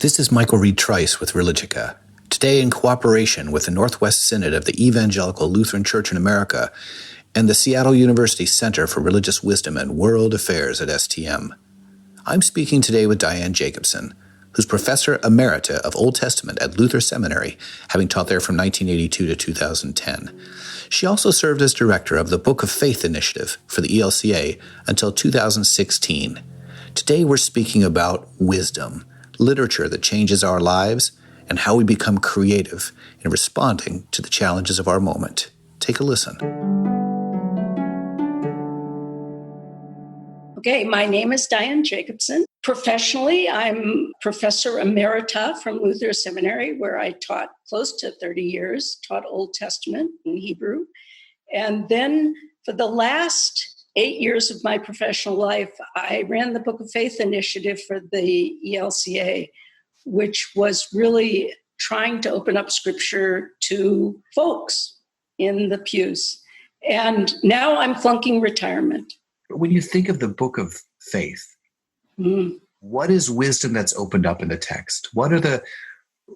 This is Michael Reid Trice with Religica. Today, in cooperation with the Northwest Synod of the Evangelical Lutheran Church in America and the Seattle University Center for Religious Wisdom and World Affairs at STM, I'm speaking today with Diane Jacobson, who's Professor Emerita of Old Testament at Luther Seminary, having taught there from 1982 to 2010. She also served as director of the Book of Faith Initiative for the ELCA until 2016. Today, we're speaking about wisdom, literature that changes our lives, and how we become creative in responding to the challenges of our moment. Take a listen. Okay, my name is Diane Jacobson. Professionally, I'm Professor Emerita from Luther Seminary, where I taught close to 30 years, taught Old Testament in Hebrew. And then for the last 8 years of my professional life, I ran the Book of Faith Initiative for the ELCA, which was really trying to open up Scripture to folks in the pews. And now I'm flunking retirement. When you think of the Book of Faith, what is wisdom that's opened up in the text? What are the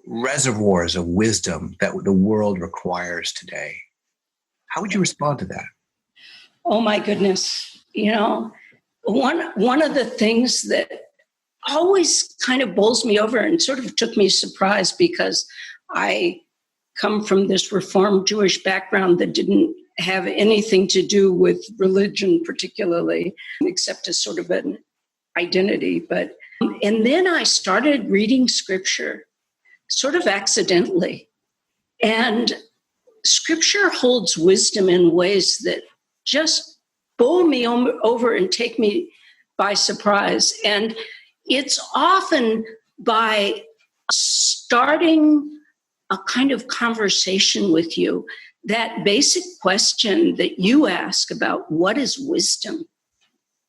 reservoirs of wisdom that the world requires today? How would you respond to that? Oh my goodness. You know, one of the things that always kind of bowls me over and sort of took me surprise, because I come from this Reformed Jewish background that didn't have anything to do with religion particularly, except as sort of an identity. And then I started reading Scripture sort of accidentally. And Scripture holds wisdom in ways that just bowl me over and take me by surprise. And it's often by starting a kind of conversation with you, that basic question that you ask about what is wisdom.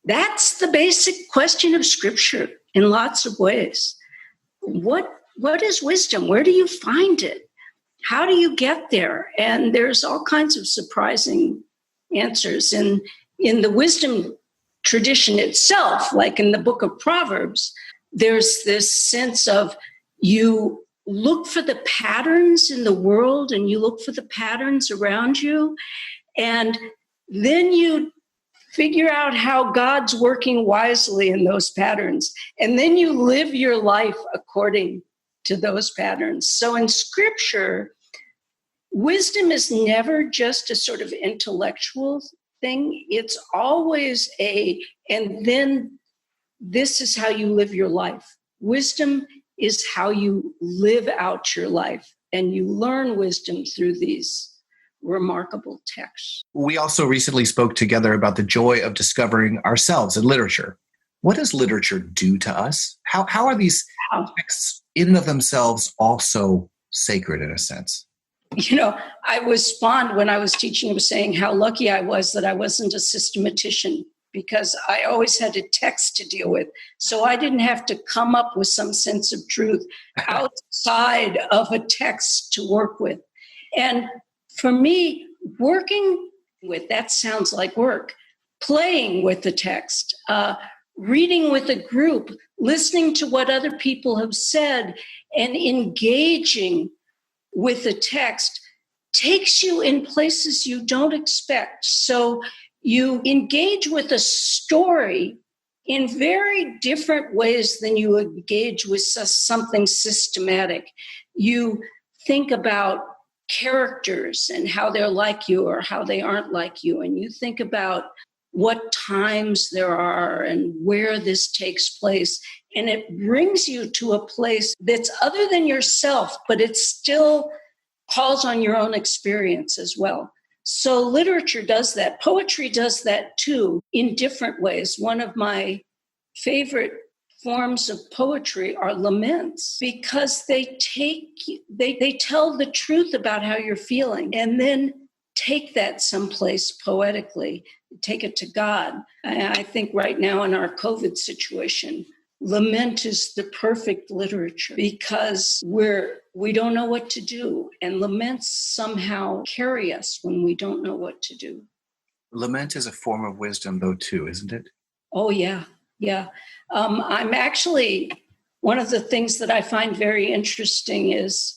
That's the basic question of Scripture in lots of ways. What is wisdom? Where do you find it? How do you get there? And there's all kinds of surprising answers. And in the wisdom tradition itself, like in the book of Proverbs, there's this sense of you look for the patterns in the world and you look for the patterns around you, and then you figure out how God's working wisely in those patterns, and then you live your life according to those patterns. So in Scripture, wisdom is never just a sort of intellectual thing. It's always and then this is how you live your life. Wisdom is how you live out your life, and you learn wisdom through these remarkable texts. We also recently spoke together about the joy of discovering ourselves in literature. What does literature do to us? How are these texts in and of themselves also sacred in a sense? You know, I was fond when I was teaching of saying how lucky I was that I wasn't a systematician, because I always had a text to deal with. So I didn't have to come up with some sense of truth outside of a text to work with. And for me, working with, that sounds like work, playing with the text, reading with a group, listening to what other people have said, and engaging with the text takes you in places you don't expect. So you engage with a story in very different ways than you engage with something systematic. You think about characters and how they're like you or how they aren't like you. And you think about what times there are and where this takes place. And it brings you to a place that's other than yourself, but it still calls on your own experience as well. So literature does that. Poetry does that too, in different ways. One of my favorite forms of poetry are laments, because they tell the truth about how you're feeling and then take that someplace poetically, take it to God. I think right now in our COVID situation, lament is the perfect literature, because we don't know what to do, and laments somehow carry us when we don't know what to do. Lament is a form of wisdom, though, too, isn't it? Oh, yeah. I'm actually one of the things that I find very interesting is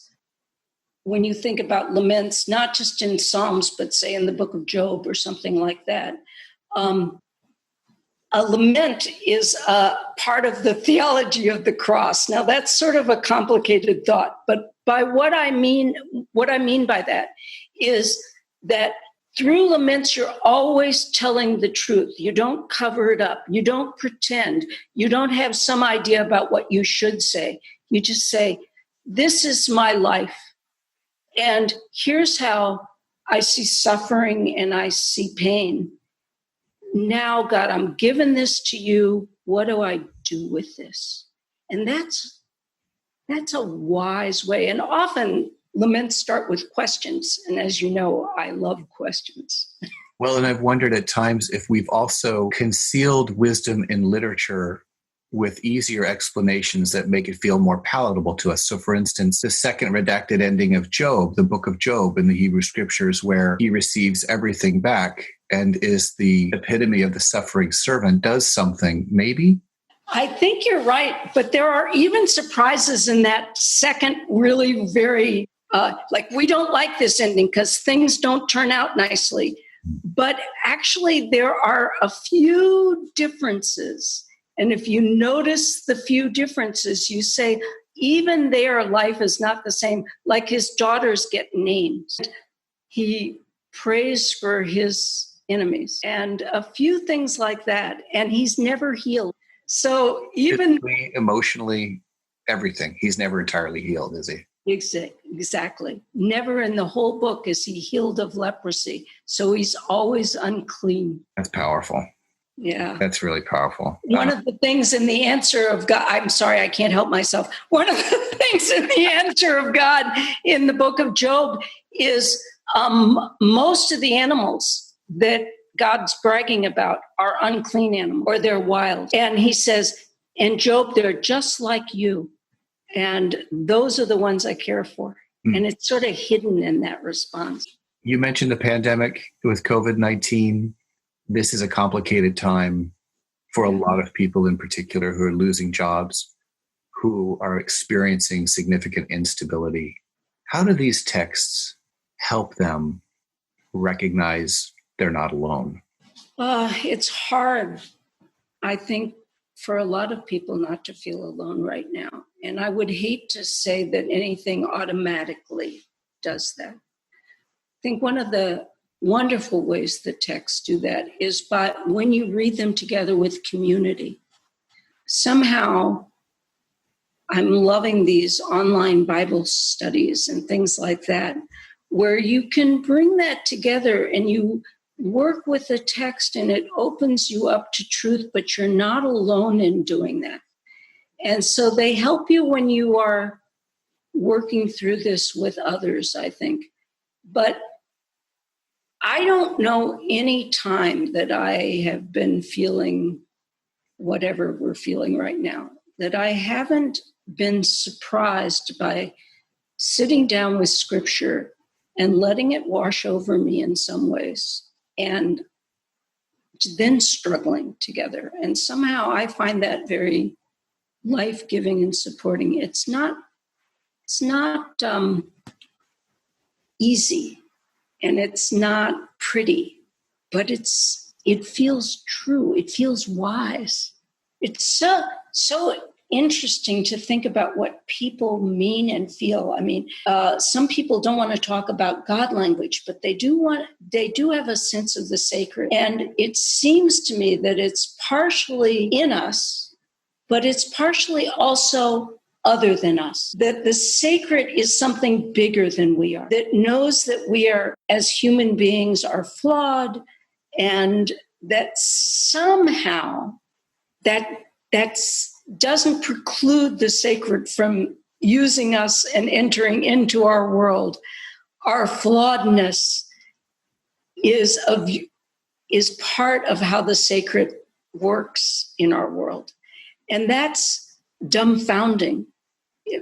when you think about laments, not just in Psalms, but say in the book of Job or something like that, a lament is a part of the theology of the cross. Now, that's sort of a complicated thought, but by what I mean by that is that through laments, you're always telling the truth. You don't cover it up. You don't pretend. You don't have some idea about what you should say. You just say, this is my life. And here's how I see suffering and I see pain. Now, God, I'm giving this to you. What do I do with this? And that's a wise way. And often laments start with questions. And as you know, I love questions. Well, and I've wondered at times if we've also concealed wisdom in literature with easier explanations that make it feel more palatable to us. So, for instance, the second redacted ending of Job, the book of Job in the Hebrew scriptures, where he receives everything back and is the epitome of the suffering servant, does something, maybe? I think you're right, but there are even surprises in that second really very, we don't like this ending because things don't turn out nicely. But actually, there are a few differences. And if you notice the few differences, you say, even there, life is not the same. Like his daughters get names. He prays for his enemies and a few things like that. And he's never healed. So even physically, emotionally, everything. He's never entirely healed, is he? Exactly. Never in the whole book is he healed of leprosy. So he's always unclean. That's powerful. Yeah. That's really powerful. One of the things in the answer of God, I'm sorry, I can't help myself. One of the things in the answer of God in the book of Job is most of the animals that God's bragging about are unclean animals or they're wild. And he says, and Job, they're just like you. And those are the ones I care for. And it's sort of hidden in that response. You mentioned the pandemic with COVID-19. This is a complicated time for a lot of people in particular who are losing jobs, who are experiencing significant instability. How do these texts help them recognize they're not alone? It's hard, I think, for a lot of people not to feel alone right now. And I would hate to say that anything automatically does that. I think one of the wonderful ways the texts do that is by when you read them together with community. Somehow, I'm loving these online Bible studies and things like that, where you can bring that together and you work with the text and it opens you up to truth, but you're not alone in doing that. And so they help you when you are working through this with others, I think. But I don't know any time that I have been feeling whatever we're feeling right now, that I haven't been surprised by sitting down with Scripture and letting it wash over me in some ways, and then struggling together. And somehow I find that very life-giving and supporting. It's not easy. And it's not pretty, but it feels true. It feels wise. It's so interesting to think about what people mean and feel. I mean, some people don't want to talk about God language, but they do have a sense of the sacred. And it seems to me that it's partially in us, but it's partially also other than us, that the sacred is something bigger than we are, that knows that we are, as human beings, are flawed, and that somehow that doesn't preclude the sacred from using us and entering into our world. Our flawedness is part of how the sacred works in our world. And that's dumbfounding.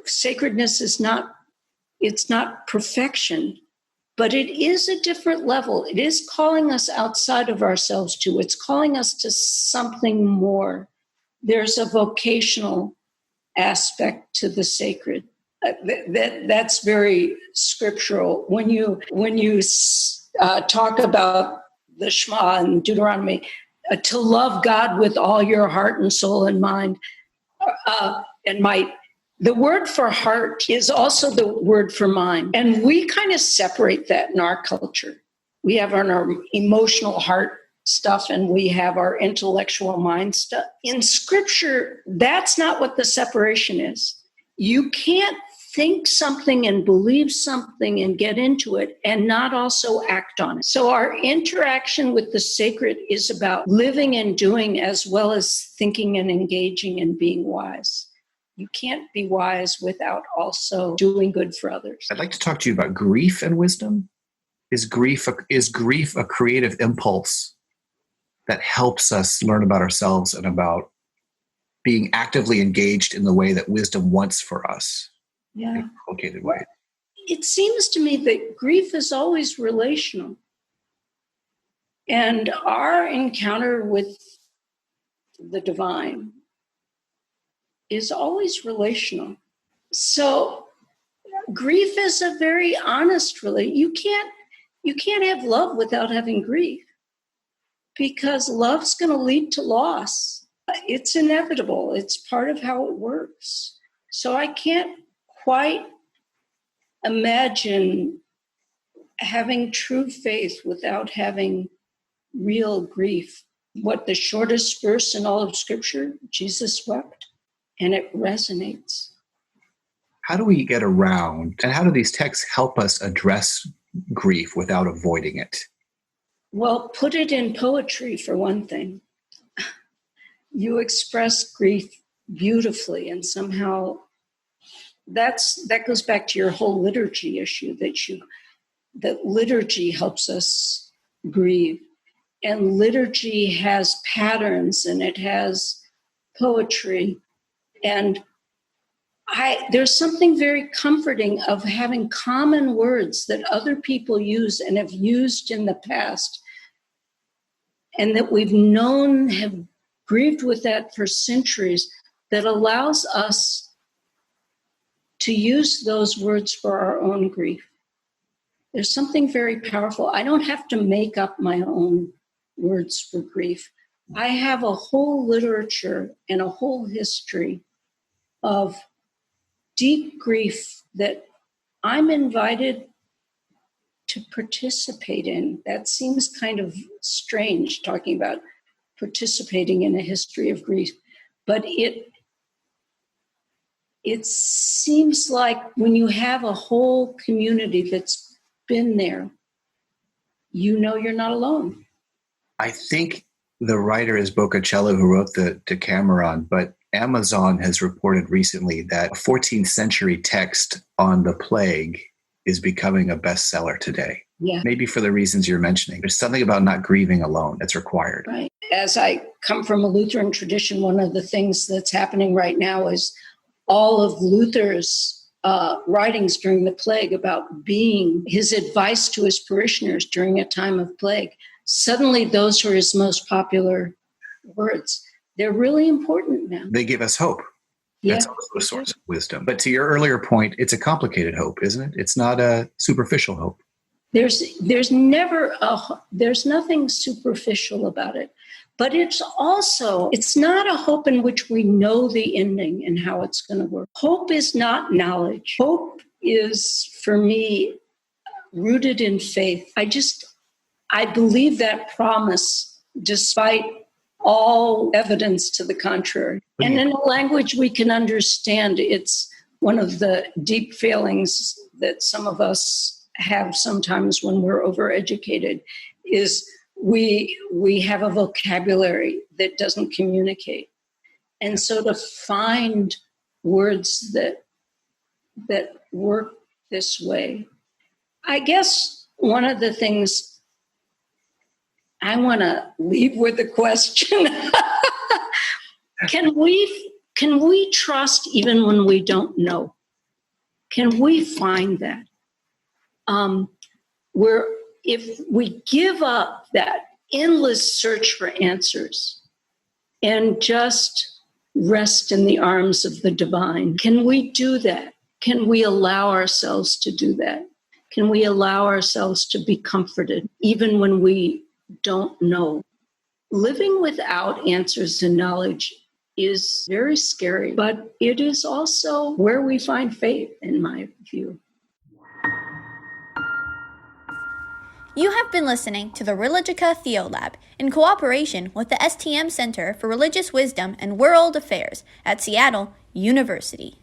Sacredness is not perfection, but it is a different level. It is calling us outside of ourselves too. It's calling us to something more. There's a vocational aspect to the sacred. That's very scriptural. When you talk about the Shema in Deuteronomy, to love God with all your heart and soul and mind and might. The word for heart is also the word for mind. And we kind of separate that in our culture. We have our emotional heart stuff and we have our intellectual mind stuff. In scripture, that's not what the separation is. You can't think something and believe something and get into it and not also act on it. So our interaction with the sacred is about living and doing as well as thinking and engaging and being wise. You can't be wise without also doing good for others. I'd like to talk to you about grief and wisdom. Is grief a creative impulse that helps us learn about ourselves and about being actively engaged in the way that wisdom wants for us? Yeah. In a complicated way. It seems to me that grief is always relational. And our encounter with the divine is always relational. So grief is a very honest relationship. You can't have love without having grief, because love's going to lead to loss. It's inevitable. It's part of how it works. So I can't quite imagine having true faith without having real grief. What the shortest verse in all of Scripture, Jesus wept, and it resonates. How do we get around, and how do these texts help us address grief without avoiding it? Well, put it in poetry, for one thing. You express grief beautifully, and somehow that goes back to your whole liturgy issue, that liturgy helps us grieve. And liturgy has patterns and it has poetry. And there's something very comforting of having common words that other people use and have used in the past, and that we've known, have grieved with that for centuries, that allows us to use those words for our own grief. There's something very powerful. I don't have to make up my own words for grief. I have a whole literature and a whole history of deep grief that I'm invited to participate in. That seems kind of strange, talking about participating in a history of grief, but it seems like when you have a whole community that's been there, you know you're not alone. I think the writer is Boccacello, who wrote the Decameron, but Amazon has reported recently that a 14th century text on the plague is becoming a bestseller today. Yeah. Maybe for the reasons you're mentioning. There's something about not grieving alone that's required. Right. As I come from a Lutheran tradition, one of the things that's happening right now is all of Luther's writings during the plague about being his advice to his parishioners during a time of plague. Suddenly, those are his most popular words. They're really important now. They give us hope. Yeah. That's also a source of wisdom. But to your earlier point, it's a complicated hope, isn't it? It's not a superficial hope. There's nothing superficial about it. But it's not a hope in which we know the ending and how it's going to work. Hope is not knowledge. Hope is, for me, rooted in faith. I believe that promise despite all evidence to the contrary. And in a language we can understand. It's one of the deep failings that some of us have sometimes when we're overeducated is we have a vocabulary that doesn't communicate. And so to find words that work this way, I guess one of the things I want to leave with a question. Can we trust even when we don't know? Can we find that? If we give up that endless search for answers and just rest in the arms of the divine. Can we do that? Can we allow ourselves to do that? Can we allow ourselves to be comforted even when we don't know? Living without answers and knowledge is very scary, but it is also where we find faith, in my view. You have been listening to the Religica Theolab in cooperation with the STM Center for Religious Wisdom and World Affairs at Seattle University.